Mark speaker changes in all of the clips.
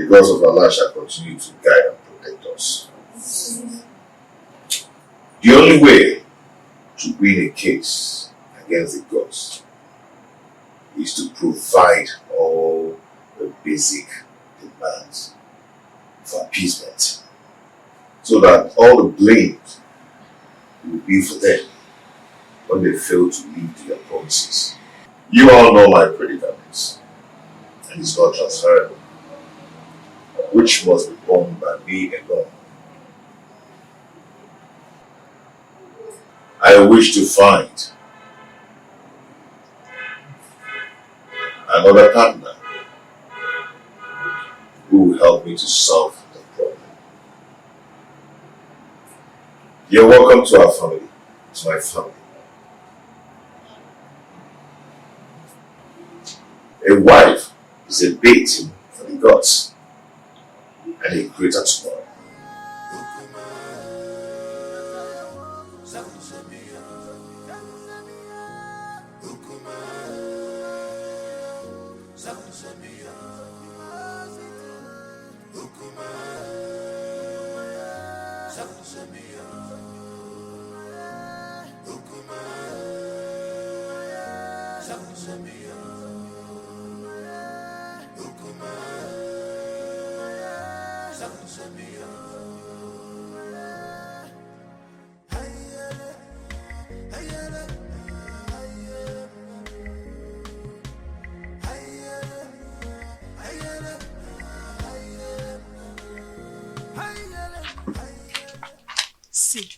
Speaker 1: gods of Allah shall continue to guide and protect us. The only way to win a case against the gods is to provide all the basic demands for appeasement, so that all the blame will be for them when they fail to meet their promises. You all know my predicament, and it's not transferable, which must be borne by me alone. I wish to find another partner who will help me to solve the problem. You're welcome to our family, to my family. A wife is a bait for the gods and a greater tomorrow.
Speaker 2: See,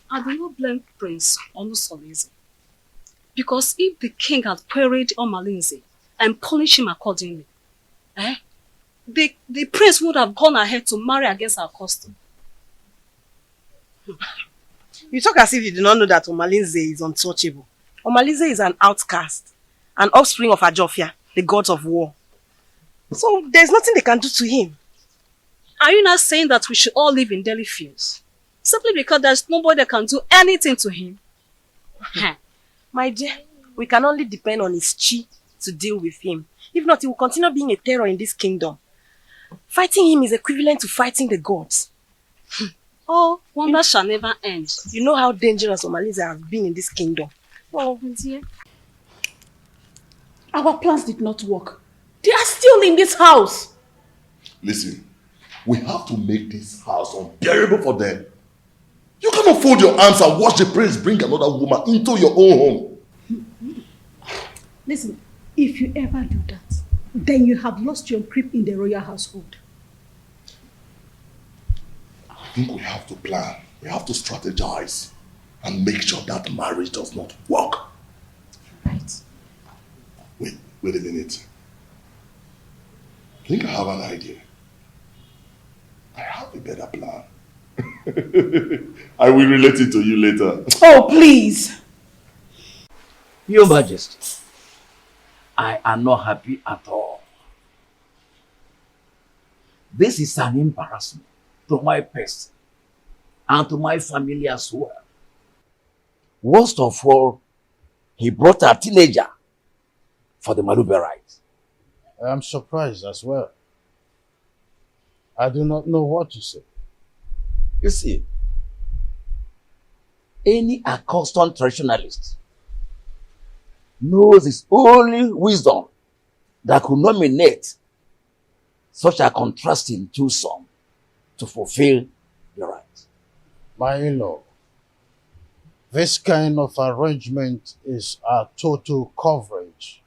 Speaker 2: I do not blame Prince Onusolese, because if the king had queried Omalinze and punished him accordingly, the prince would have gone ahead to marry against our custom.
Speaker 3: You talk as if you do not know that Omalinze is untouchable. Omalinze is an outcast, an offspring of Ajofia, the gods of war. So there's nothing they can do to him.
Speaker 2: Are you not saying that we should all live in Delhi fields? Simply because there's nobody that can do anything to him?
Speaker 3: My dear, we can only depend on his chi to deal with him. If not, he will continue being a terror in this kingdom. Fighting him is equivalent to fighting the gods.
Speaker 2: Oh, wonder shall never end.
Speaker 3: You know how dangerous Omalinze has been in this kingdom.
Speaker 2: Oh, dear.
Speaker 4: Our plans did not work. They are still in this house.
Speaker 5: Listen, we have to make this house unbearable for them. You cannot fold your arms and watch the prince bring another woman into your own home.
Speaker 4: Listen, if you ever do that, then you have lost your grip in the royal household.
Speaker 5: I think we have to plan. We have to strategize and make sure that marriage does not work.
Speaker 4: Right.
Speaker 5: Wait a minute. I think I have an idea. I have a better plan. I will relate it to you later.
Speaker 4: Oh, please.
Speaker 6: Your Majesty, I am not happy at all. This is an embarrassment to my person and to my family as well. Worst of all, he brought a teenager for the Malube rite.
Speaker 7: I am surprised as well. I do not know what to say.
Speaker 6: You see, any accustomed traditionalist knows it's only wisdom that could nominate such a contrasting twosome to fulfill the right.
Speaker 7: My in-law, this kind of arrangement is a total coverage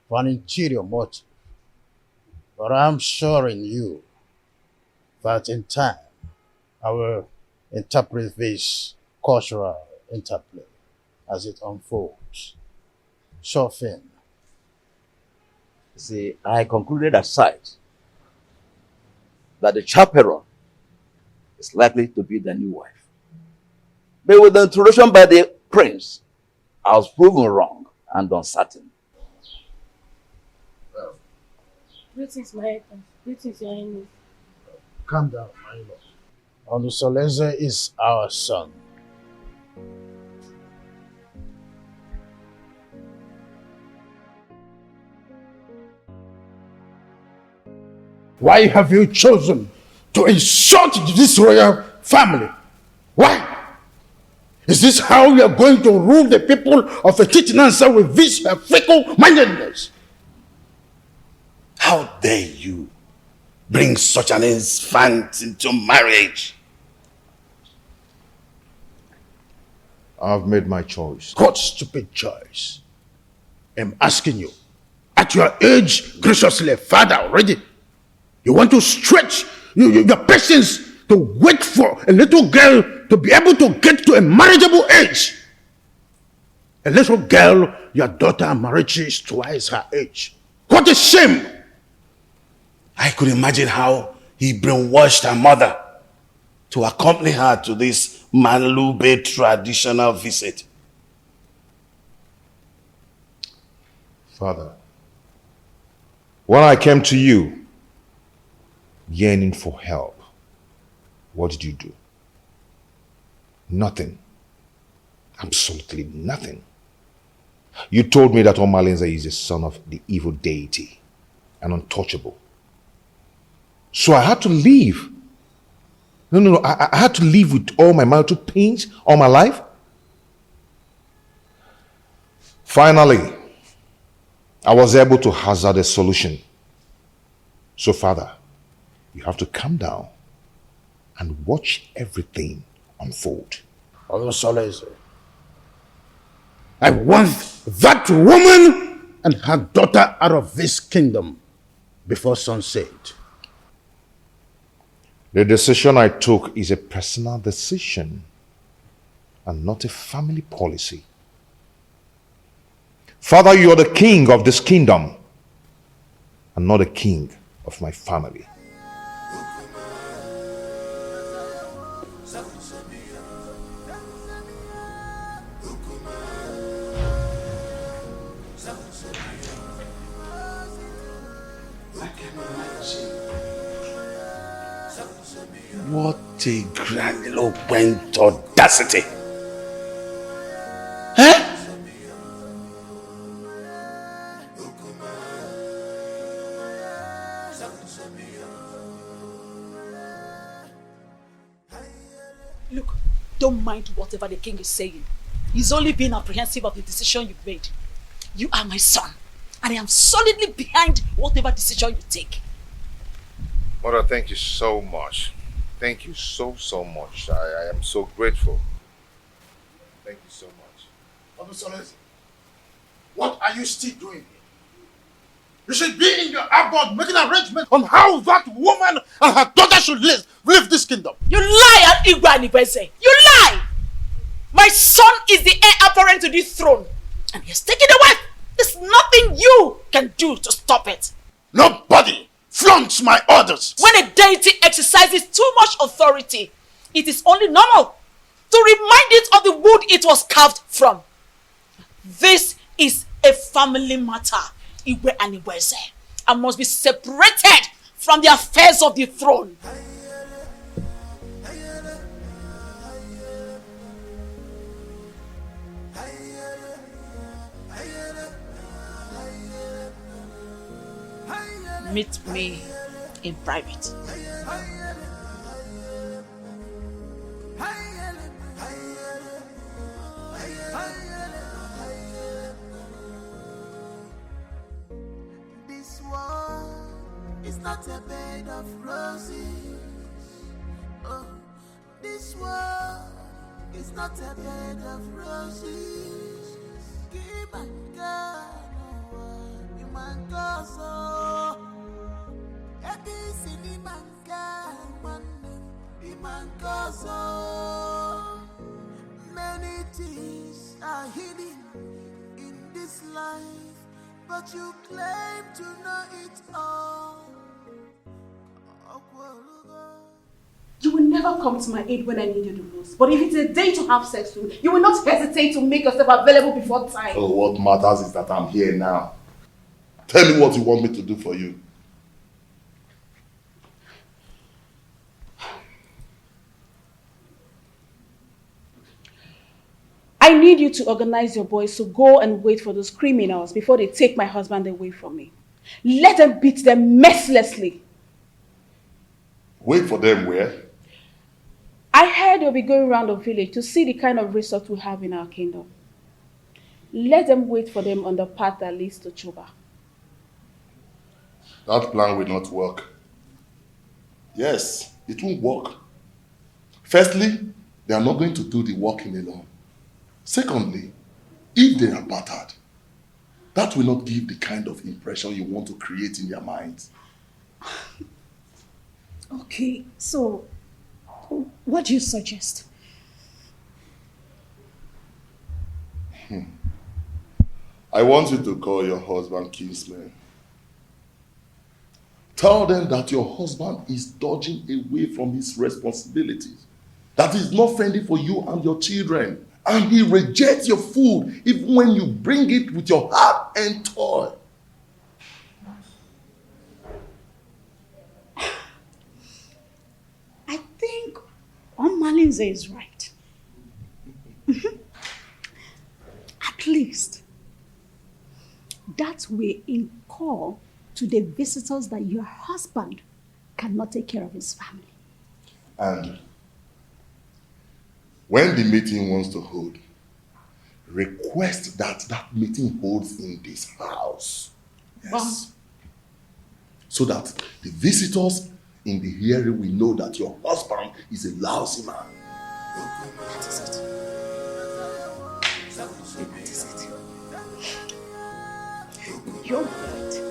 Speaker 7: for an interior motive. But I'm assuring you that in time, I will interpret this cultural interplay as it unfolds. Sure thing.
Speaker 6: See, I concluded aside that the chaperone is likely to be the new wife. But with the introduction by the prince, I was proven wrong and uncertain.
Speaker 8: Greetings, my husband. Greetings, your highness.
Speaker 7: Calm down, my lord. Onusolese is our son. Why have you chosen to insult this royal family? Why? Is this how you are going to rule the people of a Chitinansa with this fickle-mindedness?
Speaker 9: How dare you bring such an infant into marriage?
Speaker 5: I've made my choice.
Speaker 7: What stupid choice? I'm asking you. At your age, graciously, father already, you want to stretch your patience to wait for a little girl to be able to get to a marriageable age. A little girl, your daughter marriage is twice her age. What a shame!
Speaker 9: I could imagine how he brainwashed her mother to accompany her to this Malube traditional visit.
Speaker 5: Father, when I came to you, yearning for help, what did you do? Nothing. Absolutely nothing. You told me that Omalenze is the son of the evil deity and untouchable. So I had to leave. No. I had to live with all my marital pains all my life. Finally, I was able to hazard a solution. So, Father, you have to calm down and watch everything unfold.
Speaker 7: I want that woman and her daughter out of this kingdom before sunset.
Speaker 5: The decision I took is a personal decision and not a family policy. Father, you are the king of this kingdom and not the king of my family.
Speaker 9: What a grandiloquent audacity! Eh?
Speaker 2: Look, don't mind whatever the king is saying. He's only being apprehensive of the decision you've made. You are my son, and I am solidly behind whatever decision you take.
Speaker 1: Mother, thank you so much. Thank you so much. I am so grateful. Thank you so much.
Speaker 7: What are you still doing here? You should be in your abode making arrangements on how that woman and her daughter should live this kingdom.
Speaker 2: You lie, Iyke Anibese. You lie! My son is the heir apparent to this throne, and he has taken the wife. There's nothing you can do to stop it.
Speaker 7: Nobody flaunts my orders.
Speaker 2: When a deity exercises too much authority, it is only normal to remind it of the wood it was carved from. This is a family matter, Iyke Anibese, and must be separated from the affairs of the throne. Meet me in private.
Speaker 10: This world is not a bed of roses. Oh, this world is not a bed of roses. Give my God, you man gozo. Every man can, man gozo. Many things are hidden in this life, but you claim to know it all.
Speaker 3: You will never come to my aid when I need you the most. But if it's a day to have sex with, you will not hesitate to make yourself available before time.
Speaker 5: So what matters is that I'm here now. Tell me what you want me to do for you.
Speaker 3: I need you to organize your boys to go and wait for those criminals before they take my husband away from me. Let them beat them mercilessly.
Speaker 5: Wait for them where?
Speaker 11: I heard they'll be going around the village to see the kind of resort we have in our kingdom. Let them wait for them on the path that leads to Chuba.
Speaker 5: That plan will not work. Yes, it won't work. Firstly, they are not going to do the walking alone. Secondly, if they are battered, that will not give the kind of impression you want to create in their minds.
Speaker 4: Okay, so what do you suggest?
Speaker 5: I want you to call your husband kinsman. Tell them that your husband is dodging away from his responsibilities, that he's not friendly for you and your children, and he rejects your food even when you bring it with your heart and toil.
Speaker 4: I think Malinze is right. At least that way incur to the visitors that your husband cannot take care of his family.
Speaker 5: And when the meeting wants to hold, request that that meeting holds in this house. Yes. So that the visitors in the hearing will know that your husband is a lousy man.
Speaker 4: That is it. That is it. You're right.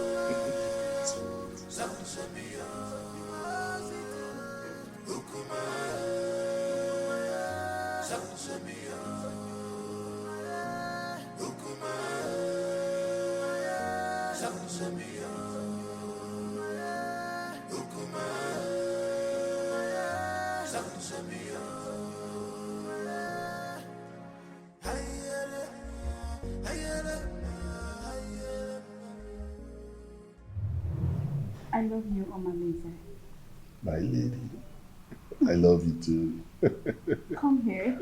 Speaker 11: I love you, Omaleze.
Speaker 5: My lady, I love you too.
Speaker 11: Come here.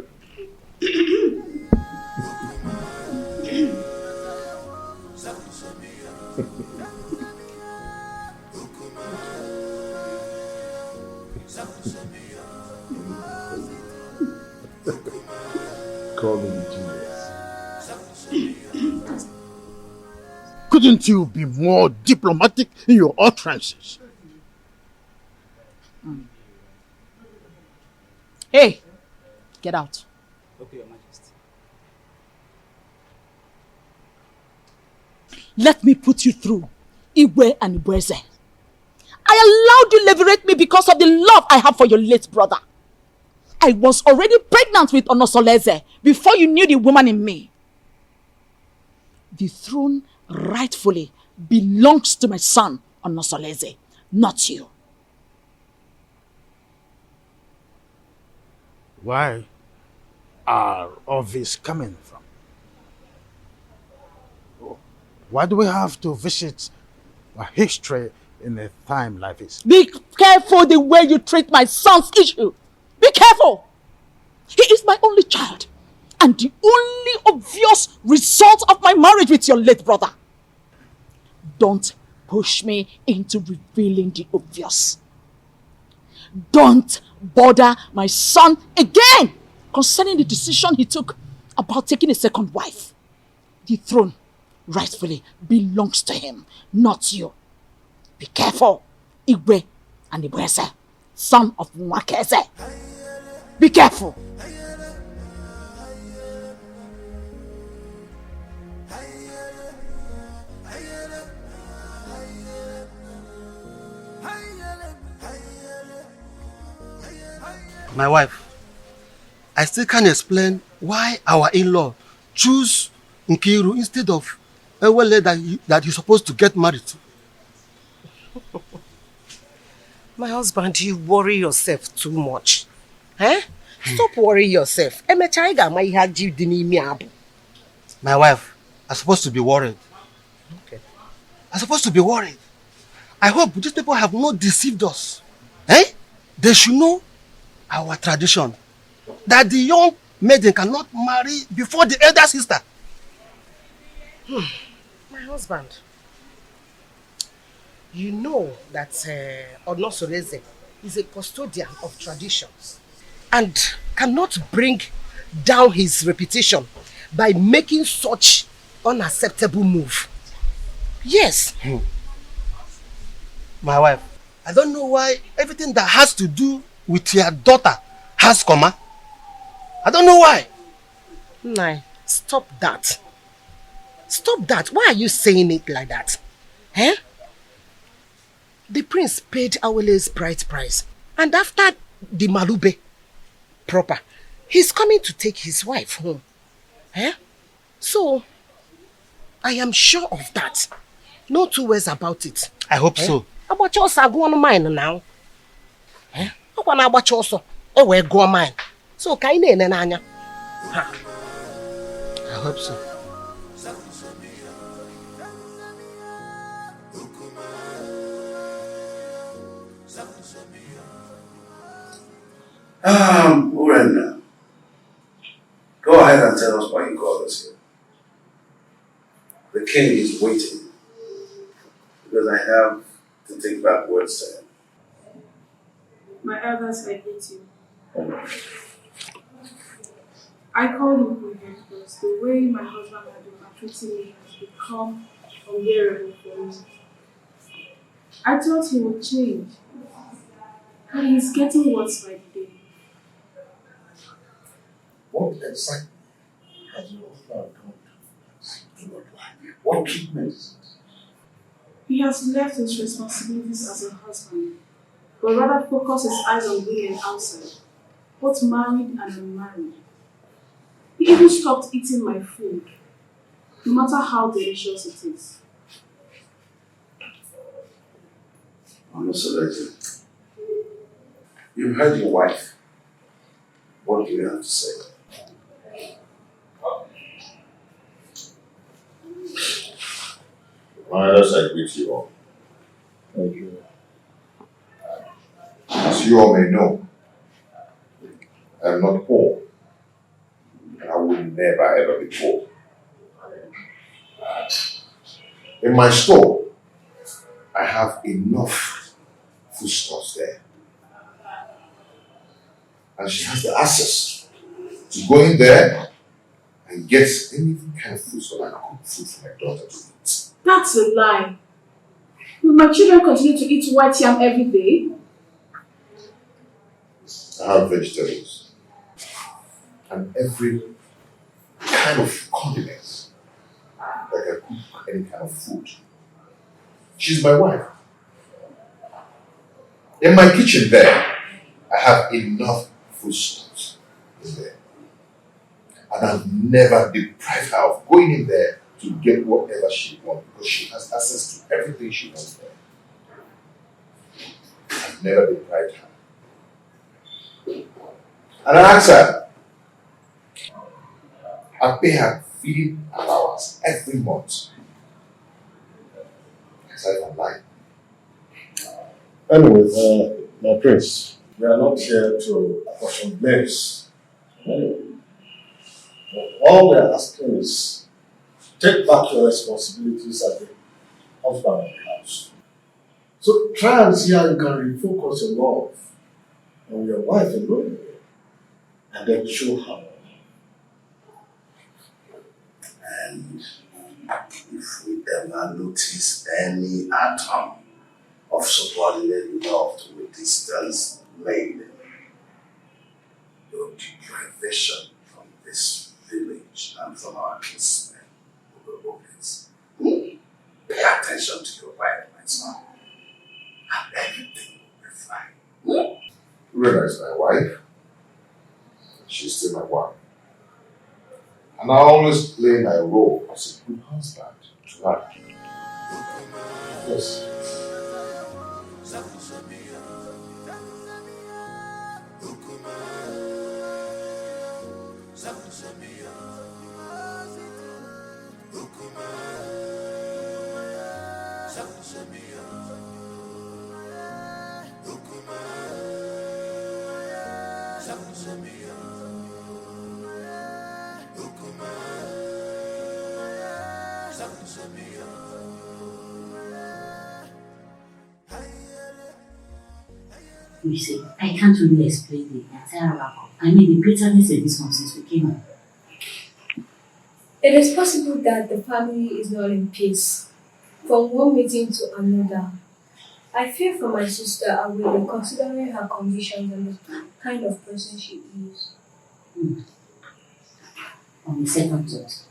Speaker 5: Call me genius.
Speaker 7: Couldn't you be more diplomatic in your utterances?
Speaker 2: Hey, get out.
Speaker 12: Okay, Your Majesty.
Speaker 2: Let me put you through, Iyke and Ibueze. I allowed you liberate me because of the love I have for your late brother. I was already pregnant with Onosoleze before you knew the woman in me. The throne rightfully belongs to my son, Onosoleze, not you.
Speaker 7: Where are all this coming from? Why do we have to visit a history in a time like this?
Speaker 2: Be careful the way you treat my son's issue. Be careful. He is my only child and the only obvious result of my marriage with your late brother. Don't push me into revealing the obvious. Don't bother my son again concerning the decision he took about taking a second wife. The throne rightfully belongs to him, not you. Be careful, Iyke and Ibueze, son of Mwakeze. Be careful.
Speaker 13: My wife, I still can't explain why our in-law choose Nkiru instead of Ewele that you're supposed to get married to.
Speaker 3: My husband, you worry yourself too much. Eh? Stop worrying yourself.
Speaker 13: My wife, I'm supposed to be worried.
Speaker 3: Okay.
Speaker 13: I'm supposed to be worried. I hope these people have not deceived us. Eh? They should know our tradition. That the young maiden cannot marry before the elder sister.
Speaker 3: My husband, you know that Onosoreze
Speaker 13: is a custodian of traditions and cannot bring down his reputation by making such unacceptable move. Yes. My wife, I don't know why everything that has to do with your daughter has comma. I don't know why. Nah, stop that. Stop that. Why are you saying it like that? Eh? The prince paid Awele's bride price. And after the Malube proper, he's coming to take his wife home. Eh? So, I am sure of that. No two ways about it.
Speaker 7: I hope so.
Speaker 13: About your go on mine now. Eh? How can I watch also? Will go on mine. So, kind of nanya.
Speaker 7: I hope so.
Speaker 1: Urena, go ahead and tell us why you called us here. The king is waiting because I have to take back words to him.
Speaker 11: My elders, I hate you. I called him here because the way my husband had been treating me has become unbearable for me. I thought he would change, and he's getting worse by the day.
Speaker 1: What exactly has your husband done to not like? What treatment is it?
Speaker 11: He has left his responsibilities as a husband, but rather focused his eyes on women outside, both married and unmarried. He even stopped eating my food, no matter how delicious it is.
Speaker 1: I'm not selected. You've heard your wife. What do you have to say?
Speaker 5: My elders, I greet you all.
Speaker 1: Thank you. As you all may know, I am not poor. And I will never ever be poor. In my store, I have enough foodstuffs there. And she has the access to go in there and get any kind of food so I can cook food for my daughter to eat.
Speaker 11: That's a lie. Will my children continue to eat white yam every day?
Speaker 1: I have vegetables and every kind of condiments that can cook any kind of food. She's my wife. In my kitchen there, I have enough foodstuffs in there. And I've never deprived her of going in there to get whatever she wants because she has access to everything she wants there. I've never deprived her. And I ask her, I pay her feeding allowance every month. Aside from life.
Speaker 5: Anyway, my prince, we are not here to apportion blames. All we are asking is take back your responsibilities as the husband of the house. So try and see how you can refocus your love on your wife alone and then show her.
Speaker 1: And if we ever notice any atom of subordinate love to a distance made, your deprivation from this village and from our kinsmen will be obvious. Pay attention to your wife, my son, and everything will be fine. Rena is my wife. She's still my wife. And I always play my role as a good husband to her. Yes.
Speaker 12: You see, I can't really explain the entire outcome. I mean, the bitterness in this one since we came home.
Speaker 8: It is possible that the family is not in peace. From one meeting to another. I fear for my sister Awele, considering her conditions and the kind of person she is.
Speaker 12: On the second thought,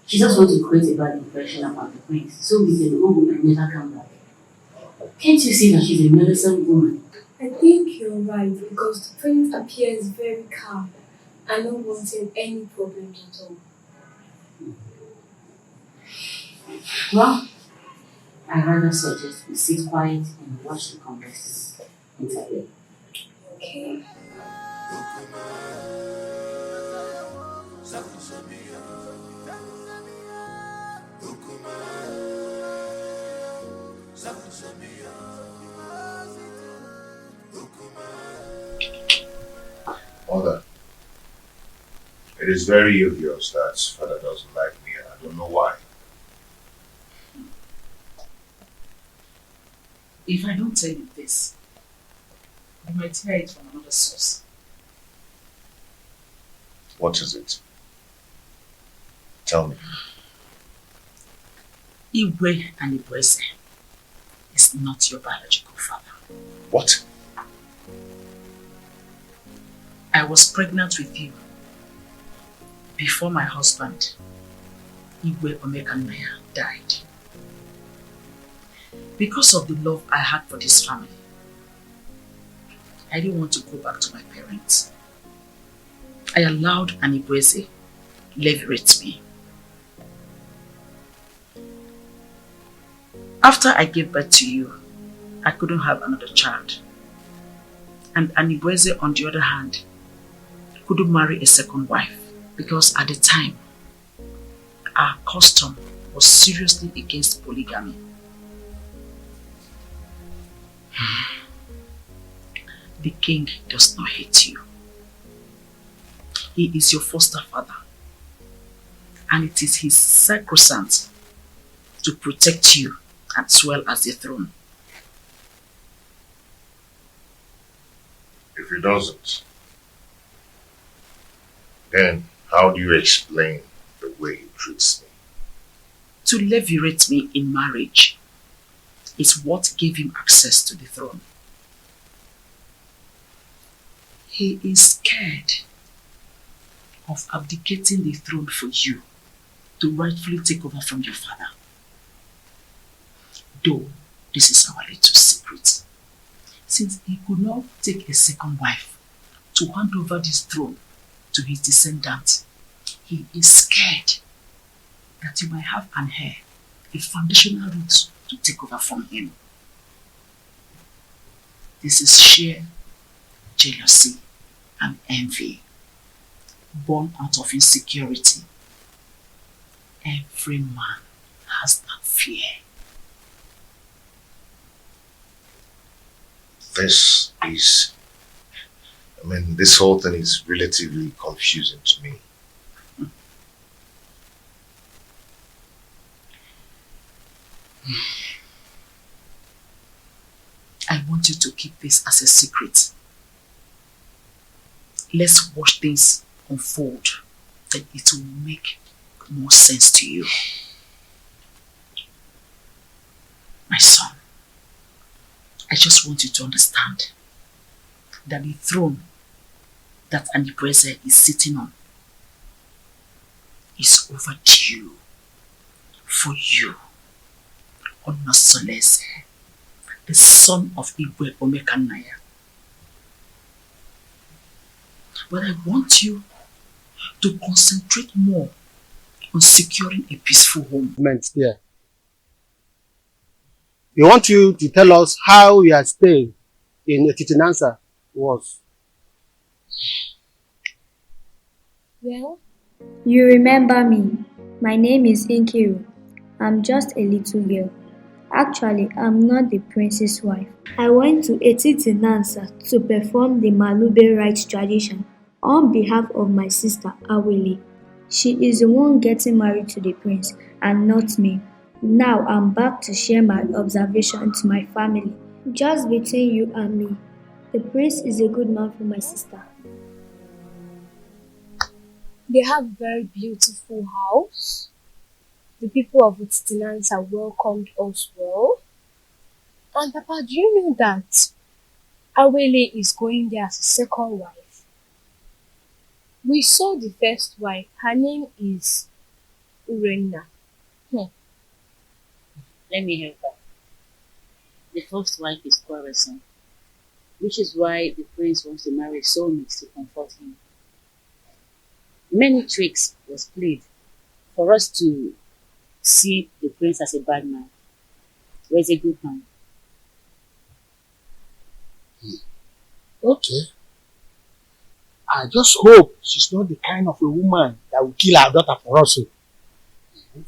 Speaker 12: she just wants to create a bad impression about the prince, so we can go home and never come back. Can't you see that she's a meddlesome woman?
Speaker 8: I think you're right, because the prince appears very calm and not wanting any problems at all.
Speaker 12: Well, I rather suggest we sit quiet and watch the converse interview.
Speaker 8: Okay.
Speaker 1: Mother, it is very obvious that father doesn't like me and I don't know why.
Speaker 2: If I don't tell you this, you might hear it from another source.
Speaker 1: What is it? Tell me.
Speaker 2: Iyke and Ibueze is not your biological father.
Speaker 1: What?
Speaker 2: I was pregnant with you before my husband, Iyke Omekanaya, died. Because of the love I had for this family, I didn't want to go back to my parents. I allowed an Ibueze leverage me. After I gave birth to you, I couldn't have another child. And Ibueze, on the other hand, couldn't marry a second wife because at the time, our custom was seriously against polygamy. The king does not hate you. He is your foster father, and it is his sacrosanct to protect you as well as the throne.
Speaker 1: If he doesn't, then how do you explain the way he treats me?
Speaker 2: To levirate me in marriage is what gave him access to the throne. He is scared of abdicating the throne for you to rightfully take over from your father. Though this is our little secret, since he could not take a second wife to hand over this throne to his descendants, he is scared that you might have an heir, a foundational root to take over from him. This is sheer jealousy and envy, born out of insecurity. Every man has that fear.
Speaker 1: This whole thing is relatively confusing to me.
Speaker 2: I want you to keep this as a secret. Let's watch things unfold, then it will make more sense to you. My son, I just want you to understand that the throne that Ibueze is sitting on is overdue for you, Onosolese, the son of Iyke Omekanaya. But I want you to concentrate more on securing a peaceful home.
Speaker 13: Yeah. We want you to tell us how your stay in Etitinansa was.
Speaker 14: Well, you remember me. My name is Iyke. I'm just a little girl. Actually, I'm not the prince's wife. I went to Etitinansa to perform the Malube rites tradition on behalf of my sister Awele. She is the one getting married to the prince and not me. Now I'm back to share my observation to my family. Just between you and me, The prince is a good man for my sister.
Speaker 8: They have a very beautiful house. The people of its tenants are welcomed us well. And Papa, do you know that Awele is going there as a second wife? We saw the first wife. Her name is Urena.
Speaker 12: Let me help her. The first wife is quarrelsome, which is why the prince wants to marry soulmates to comfort him. Many tricks was played for us to see the prince as a bad man, but he's a good man.
Speaker 13: Okay. I just hope she's not the kind of a woman that will kill her daughter for us.
Speaker 12: The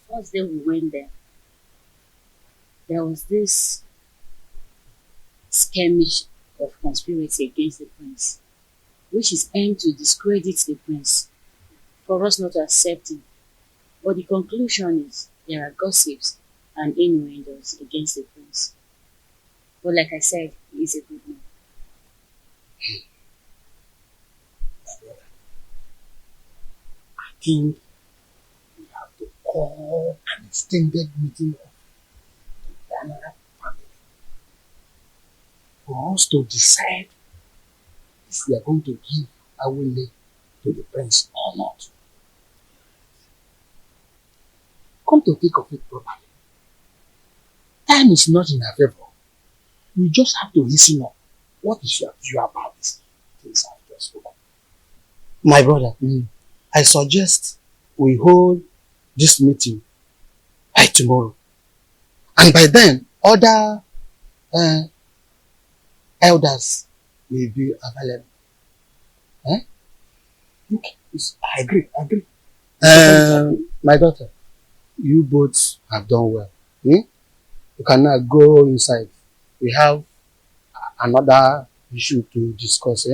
Speaker 12: first day we went there was this skirmish of conspiracy against the prince, which is aimed to discredit the prince, for us not to accept him. But the conclusion is there are gossips and innuendos against the prince. But like I said, he is a good man.
Speaker 13: I think we have to call an extended meeting of the Ghanaian family for us to decide if we are going to give Awele to the prince or not. Come to think of it properly. Time is not in our favor. We just have to listen up. What is your view about this things I've just spoken? My brother, I suggest we hold this meeting by tomorrow. And by then, other elders will be available. Okay, I agree. My daughter, you both have done well. You can now go inside. We have another issue to discuss.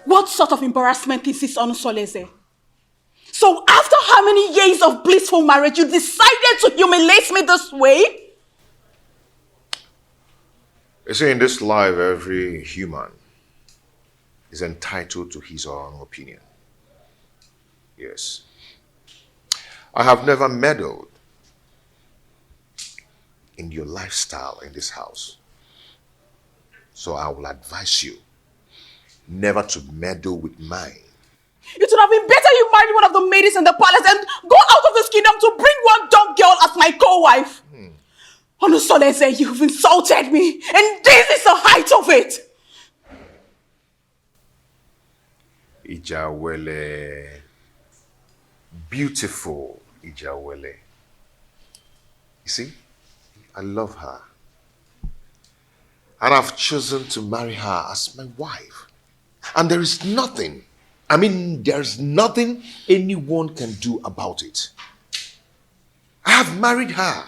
Speaker 2: What sort of embarrassment is this on Soleze? So after how many years of blissful marriage, you decided to humiliate me this way?
Speaker 1: You see, in this life, every human is entitled to his or her own opinion. Yes. I have never meddled in your lifestyle in this house. So I will advise you never to meddle with mine.
Speaker 2: It would have been better you married one of the ladies in the palace and go out of this kingdom to bring one dumb girl as my co-wife. Onusolese, you've insulted me, and this is the height of it.
Speaker 1: Ijawele. Beautiful Ijawele. You see, I love her. And I've chosen to marry her as my wife. And there's nothing anyone can do about it. I have married her.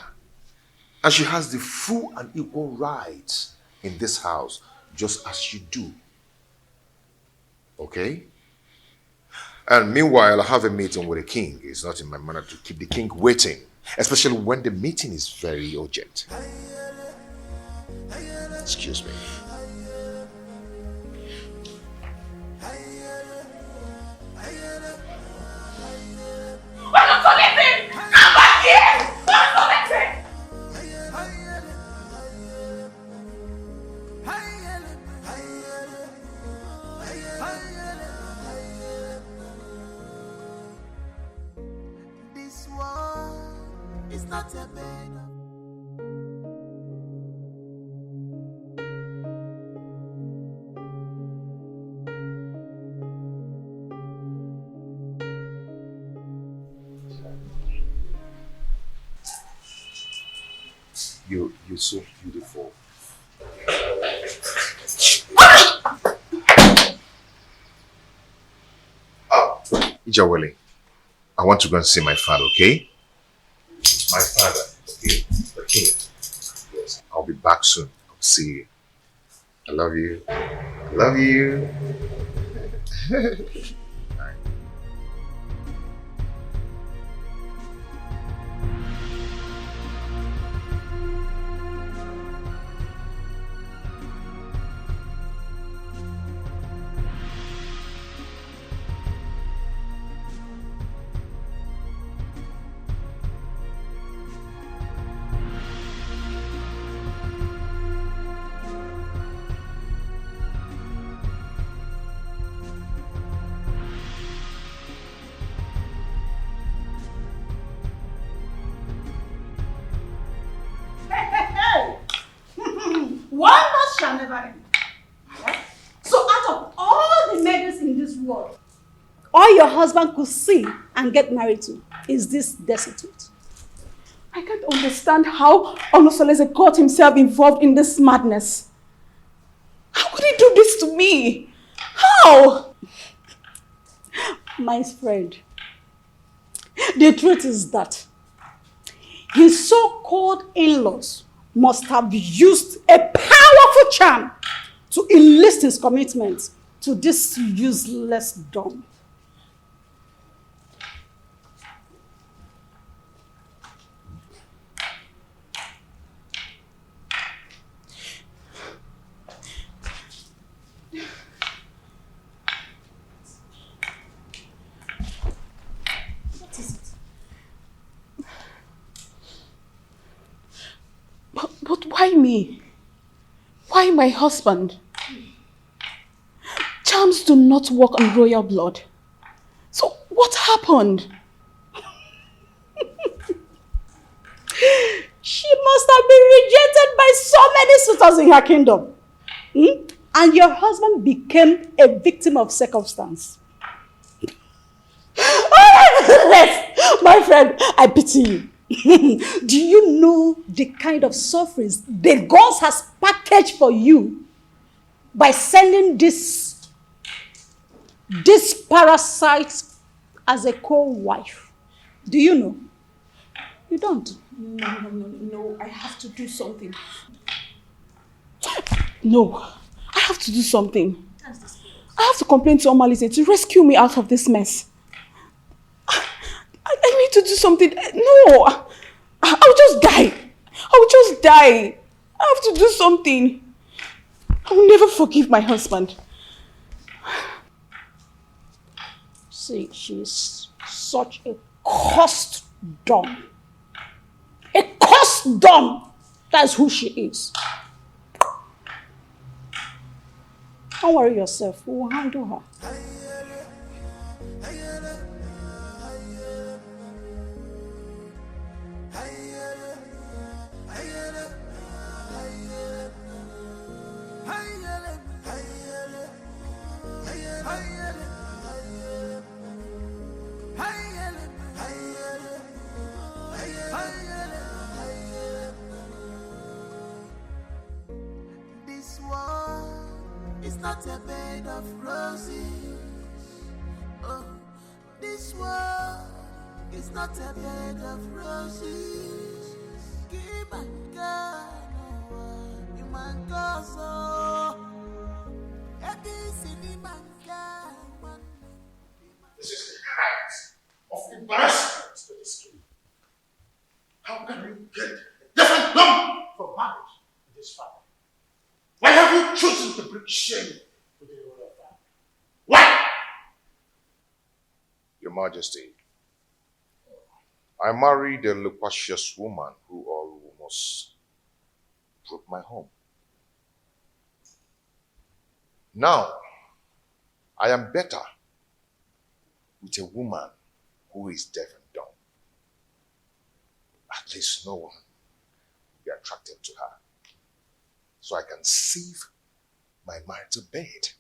Speaker 1: And she has the full and equal rights in this house, just as you do. Okay? And meanwhile, I have a meeting with the king. It's not in my manner to keep the king waiting, especially when the meeting is very urgent. Excuse me.
Speaker 2: Come back here!
Speaker 10: This one is not a bed.
Speaker 1: You're so beautiful. Ijawele, I want to go and see my father, okay? My father, okay? Okay. Yes, I'll be back soon. I'll see you. I love you. I love you.
Speaker 4: One must shall never end. Right? So out of all the murders in this world, all your husband could see and get married to is this destitute.
Speaker 11: I can't understand how Onosolese got himself involved in this madness. How could he do this to me? How?
Speaker 4: My friend, the truth is that his so-called in-laws must have used a powerful charm to enlist his commitment to this useless dumb.
Speaker 11: What is it? But why me? Why my husband? Charms do not work on royal blood. So what happened?
Speaker 4: She must have been rejected by so many suitors in her kingdom. And your husband became a victim of circumstance. My friend, I pity you. Do you know the kind of sufferings the gods has packaged for you by sending this parasite as a co-wife? Do you know? You don't.
Speaker 11: No, I have to do something. No, I have to do something. I have to complain to Omalise to rescue me out of this mess. I need to do something. No, I'll just die. I'll just die. I have to do something. I will never forgive my husband.
Speaker 4: See, she's such a cursed dumb. A cursed dumb. That's who she is. Don't worry yourself. We will handle her.
Speaker 10: This world is not a bed of roses. Oh, this world is not a bed of roses. Keep and go, you man go so.
Speaker 5: This is the height of embarrassment to this king. How can you get a different dumb from marriage to this family? Why have you chosen to bring shame to the royal family? Why?
Speaker 1: Your Majesty, I married a loquacious woman who almost broke my home. Now, I am better with a woman who is deaf and dumb. At least no one will be attracted to her. So I can save my marital bed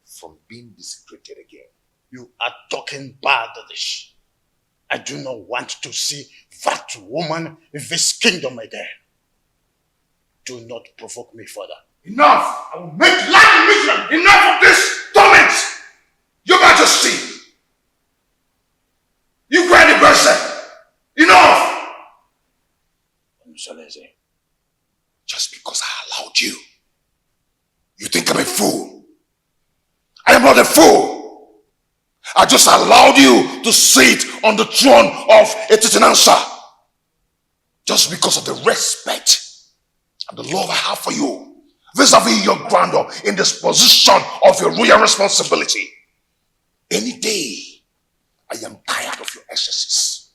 Speaker 1: from being desecrated again.
Speaker 7: You are talking baddish. I do not want to see that woman in this kingdom again. Do not provoke me further.
Speaker 5: Enough! I will make life miserable! Enough of this torment! Your Majesty! You cried
Speaker 1: Msoleze. Just because I allowed you. You think I'm a fool? I am not a fool. I just allowed you to sit on the throne of a Titanansa. Just because of the respect and the love I have for you. Vis-a-vis your grandeur in this position of your royal responsibility. Any day, I am tired of your excesses.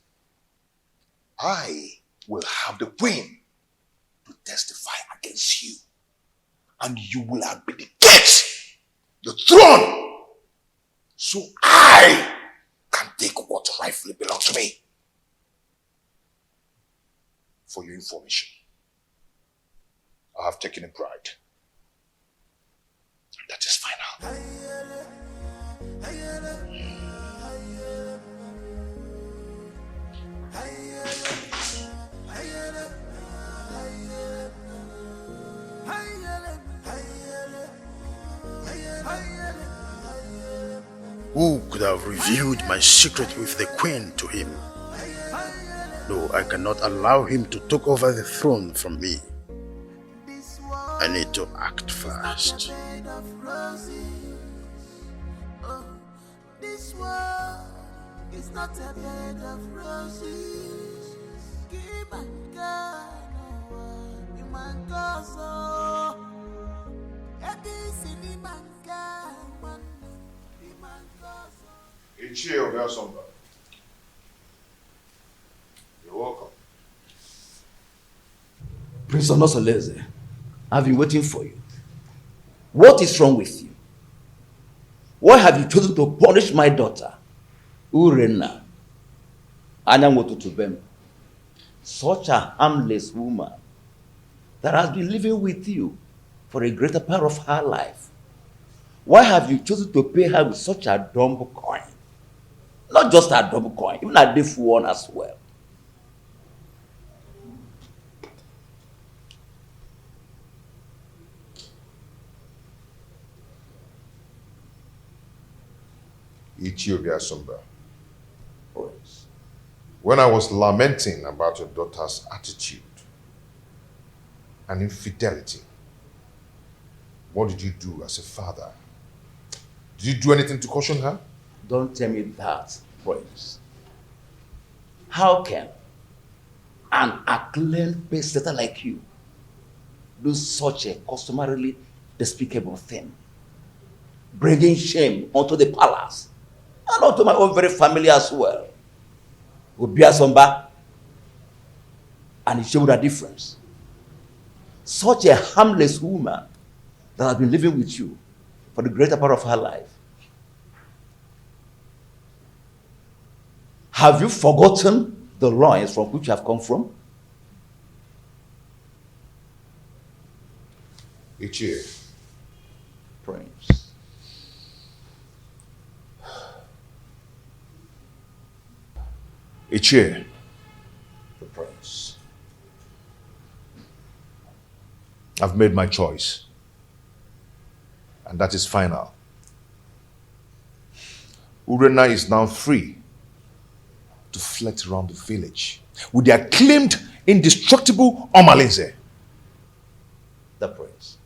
Speaker 1: I will have the queen to testify against you. And you will abdicate the throne so I can take what rightfully belongs to me. For your information, I have taken a bride. And that is final.
Speaker 7: Who could have revealed my secret with the queen to him? No, I cannot allow him to take over the throne from me. I need to act fast.
Speaker 10: This world is not a bed of roses. Give my God, no one, God, so.
Speaker 1: Iyke Ogasomba. You're welcome.
Speaker 6: Prince Onosoleze, I've been waiting for you. What is wrong with you? Why have you chosen to punish my daughter, Urena Anyangotutubem, such a harmless woman that has been living with you for a greater part of her life? Why have you chosen to pay her with such a dumb coin? Not just a dumb coin, even a deaf one as well.
Speaker 1: Iyke Ogasomba. When I was lamenting about your daughter's attitude and infidelity, what did you do as a father? Did you do anything to caution her?
Speaker 6: Don't tell me that, Prince. How can an acclaimed pace-setter like you do such a customarily despicable thing? Bringing shame onto the palace and onto my own very family as well. Obiasomba and it showed a difference. Such a harmless woman that has been living with you for the greater part of her life. Have you forgotten the loins from which you have come from?
Speaker 1: Iyke.
Speaker 6: Prince.
Speaker 1: Iyke.
Speaker 6: The prince.
Speaker 1: I've made my choice. And that is final. Urena is now free to flit around the village with the acclaimed indestructible Omaleze.
Speaker 6: The prince.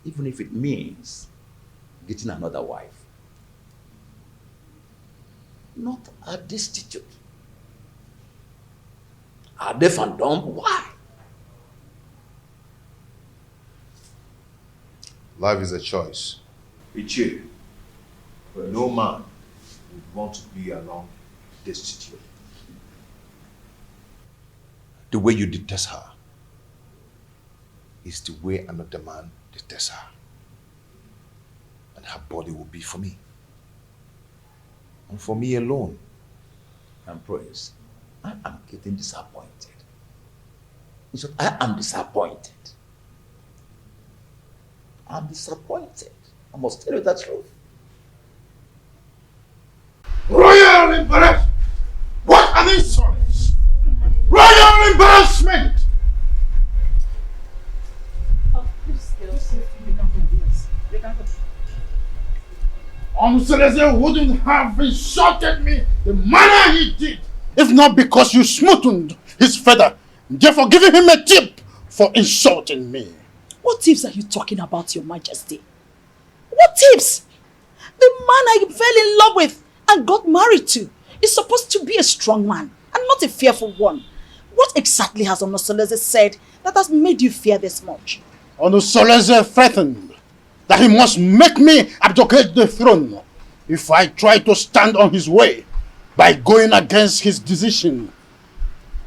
Speaker 6: Even if it means getting another wife. Not a destitute. A deaf and dumb. Why?
Speaker 1: Life is a choice. Iyke, but no man would want to be alone destitute. The way you detest her is the way another man detests her. And her body will be for me. And for me alone.
Speaker 6: And Prince, I am getting disappointed. In short, I am disappointed. I'm disappointed. I must tell you the truth.
Speaker 7: Royal embarrassment! What an insolence! Royal embarrassment! Onosoleze wouldn't have insulted me the manner he did if not because you smoothened his feather, therefore giving him a tip for insulting me.
Speaker 2: What tips are you talking about, Your Majesty? What tips? The man I fell in love with and got married to is supposed to be a strong man and not a fearful one. What exactly has Onosoleze said that has made you fear this much?
Speaker 7: Onosoleze threatened that he must make me abdicate the throne if I try to stand on his way by going against his decision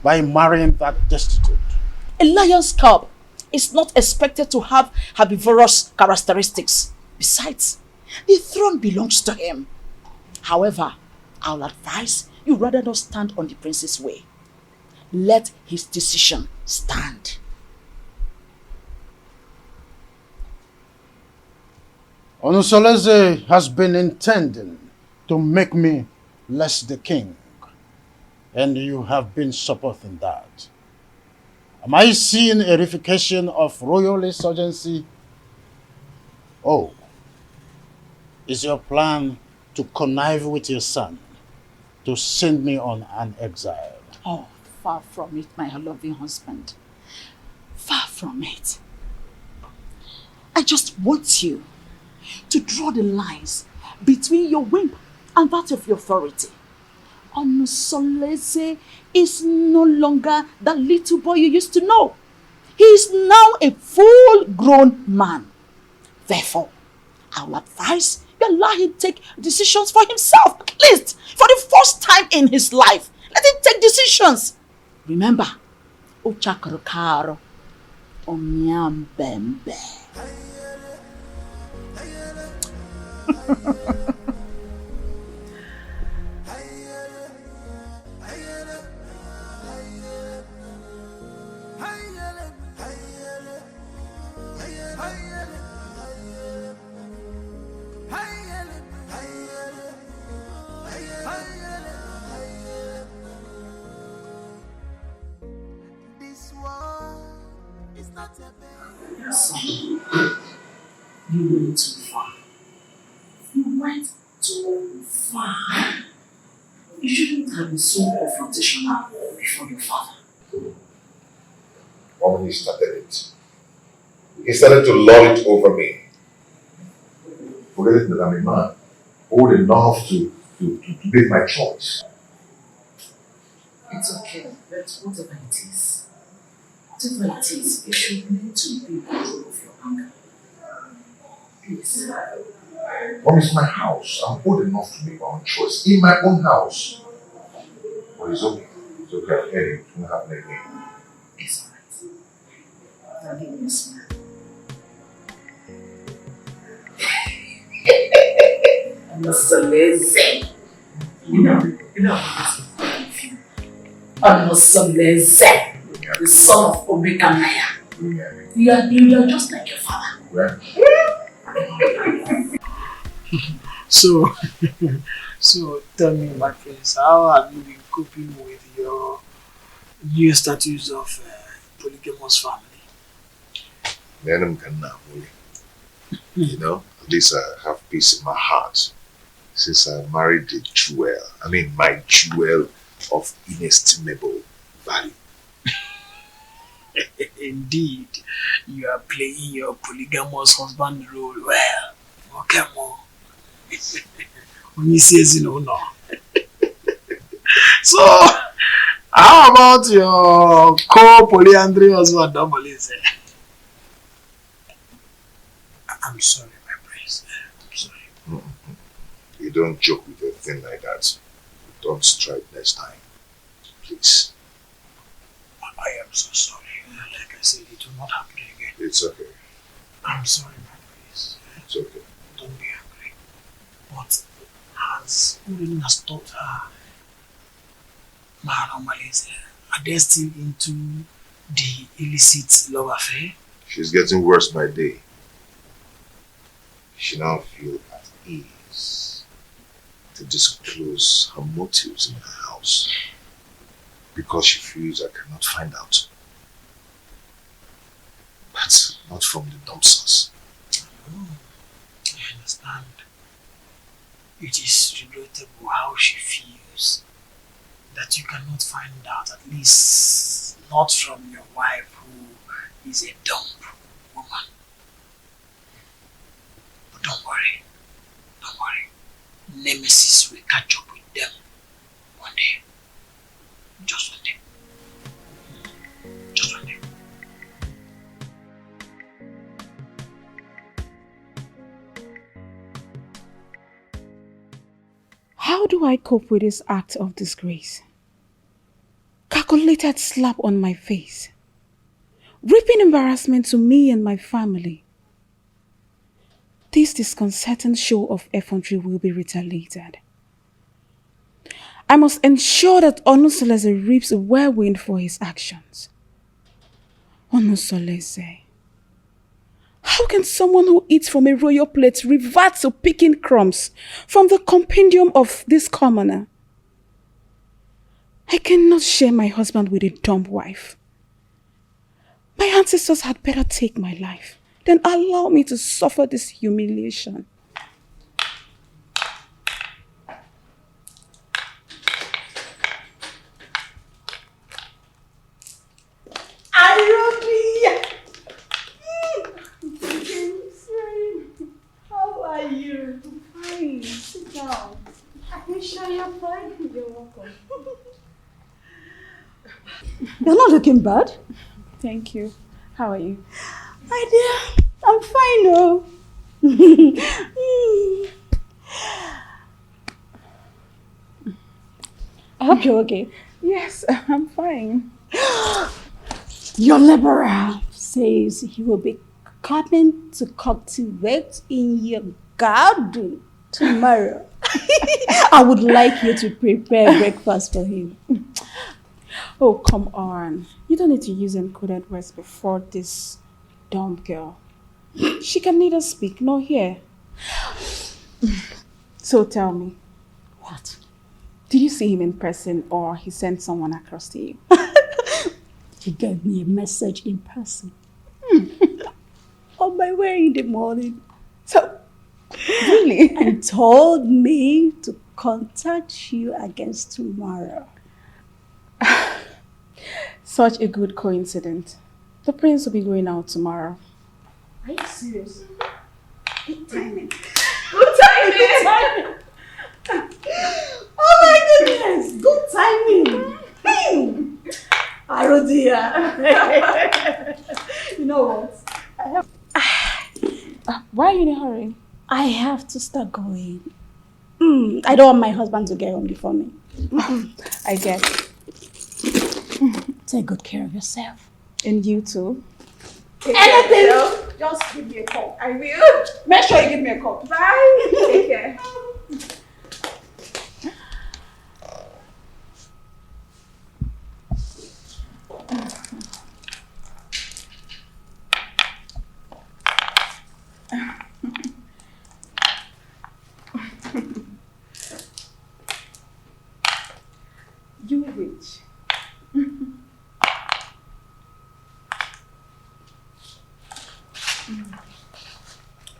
Speaker 7: by marrying that destitute.
Speaker 2: A lion's cub is not expected to have herbivorous characteristics. Besides, the throne belongs to him. However, I'll advise you rather not stand on the prince's way. Let his decision stand.
Speaker 7: Onosoleze has been intending to make me less the king, and you have been supporting that. Am I seeing a reification of royal insurgency? Oh, is your plan to connive with your son to send me on an exile?
Speaker 2: Oh, far from it, my loving husband. Far from it. I just want you to draw the lines between your whim and that of your authority. Onosoleze is no longer that little boy you used to know. He is now a full-grown man. Therefore, I will advise you allow him take decisions for himself, at least for the first time in his life. Let him take decisions. Remember, Ochakrokaro, Onyambembe. You went too far. You went too far. You shouldn't have been so confrontational before your father.
Speaker 1: When he started it, he started to lord it over me. Forgetting that I'm a man, old enough to make my choice.
Speaker 2: It's okay, but whatever it is, you should learn to be in control of your anger. Please.
Speaker 1: Mom, it's my house. I'm old enough to make my own choice. In my own house. But it's okay. It's okay. I'll hear you. It won't happen again.
Speaker 2: It's alright. Daddy, yes, ma'am. Onosoleze. You know Onosoleze, the son of Obekanaya. You are just like your father.
Speaker 1: Right?
Speaker 15: So tell me, my friends, how have you been coping with your new status of polygamous family?
Speaker 1: You know, at least I have peace in my heart since I married the jewel. I mean, my jewel of inestimable value.
Speaker 15: Indeed, you are playing your polygamous husband role well. Okay, more. When he says no. So, how about your co-polyandry husband, Domolize? I'm sorry, my prince. I'm sorry.
Speaker 1: You don't joke with a thing like that. Don't strike next time. Please.
Speaker 15: I am so sorry. Like I said, it will not happen again.
Speaker 1: It's okay.
Speaker 15: I'm sorry, my prince.
Speaker 1: It's okay.
Speaker 15: Don't be angry. But has Urine has taught her Maharamalese, are they still into the illicit love affair?
Speaker 1: She's getting worse by day. She now feels at ease to disclose her motives in her house because she feels I cannot find out. But not from the dumpsters.
Speaker 15: Oh, I understand. It is regrettable how she feels. that you cannot find out, at least not from your wife who is a dumb woman. But don't worry. Nemesis will catch up with them one day. Just one day. Just one day.
Speaker 2: How do I cope with this act of disgrace? Calculated slap on my face. Reaping embarrassment to me and my family. This disconcerting show of effrontery will be retaliated. I must ensure that Onusolese reaps a whirlwind for his actions. Onusolese. How can someone who eats from a royal plate revert to picking crumbs from the compendium of this commoner? I cannot share my husband with a dumb wife. My ancestors had better take my life than allow me to suffer this humiliation.
Speaker 4: How are you? Fine. Sit down. Are you sure you're fine? You're welcome. You're not looking bad.
Speaker 2: Thank you. How are you?
Speaker 4: My dear, I'm fine, oh. I hope you're okay.
Speaker 2: Yes, I'm fine.
Speaker 4: Your liberal says he will be coming to cultivate in your garden tomorrow. I would like you to prepare breakfast for him.
Speaker 2: Oh, come on. You don't need to use encoded words before this dumb girl. She can neither speak nor hear. So tell me.
Speaker 4: What?
Speaker 2: Did you see him in person or he sent someone across to you?
Speaker 4: He gave me a message in person. On my way in the morning.
Speaker 2: So, really?
Speaker 4: And told me to contact you against tomorrow.
Speaker 2: Such a good coincidence. The prince will be going out tomorrow.
Speaker 4: Are you serious? Good timing.
Speaker 2: Good timing!
Speaker 4: Oh my goodness! Good timing! Oh dear. You know what?
Speaker 2: Why are you in a hurry?
Speaker 4: I have to start going. I don't want my husband to get home before me.
Speaker 2: I get.
Speaker 4: Take good care of yourself.
Speaker 2: And you too.
Speaker 4: Anything?
Speaker 2: Just give me a call. I will.
Speaker 4: Make sure you give me a call.
Speaker 2: Bye. Take care. You rich.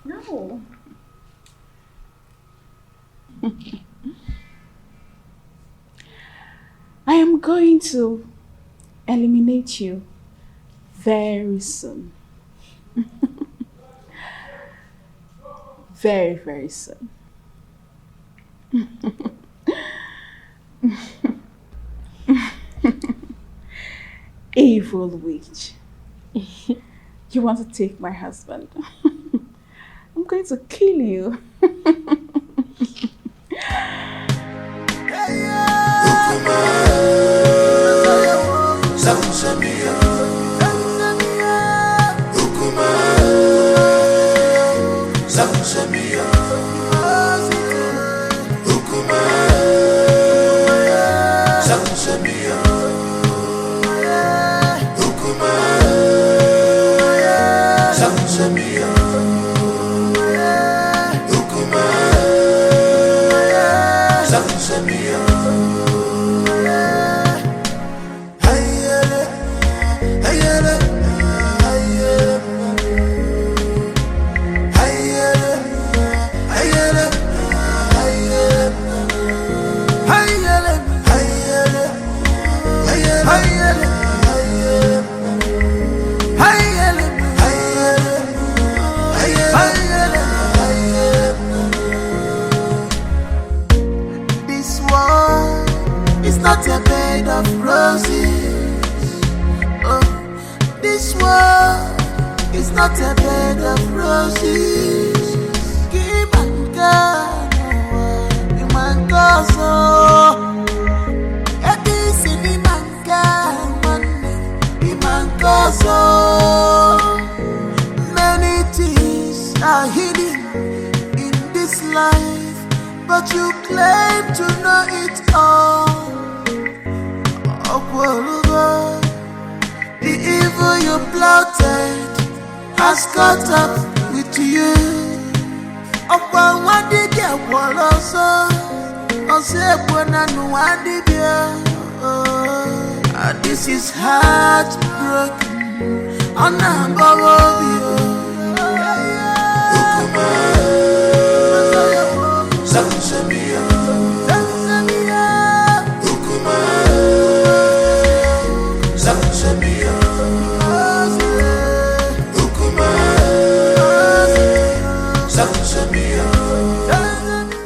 Speaker 2: No. I am going to eliminate you very soon. Very, very soon. Evil witch. You want to take my husband? I'm going to kill you.
Speaker 10: bed of roses. Oh, this world is not a bed of roses. Give and go, you man go so. Edis in the man go so. Many things are hidden in this life, but you claim to know it all. Oh, the evil you plotted has caught up with you. What did you want also? This is heartbroken. On number of you.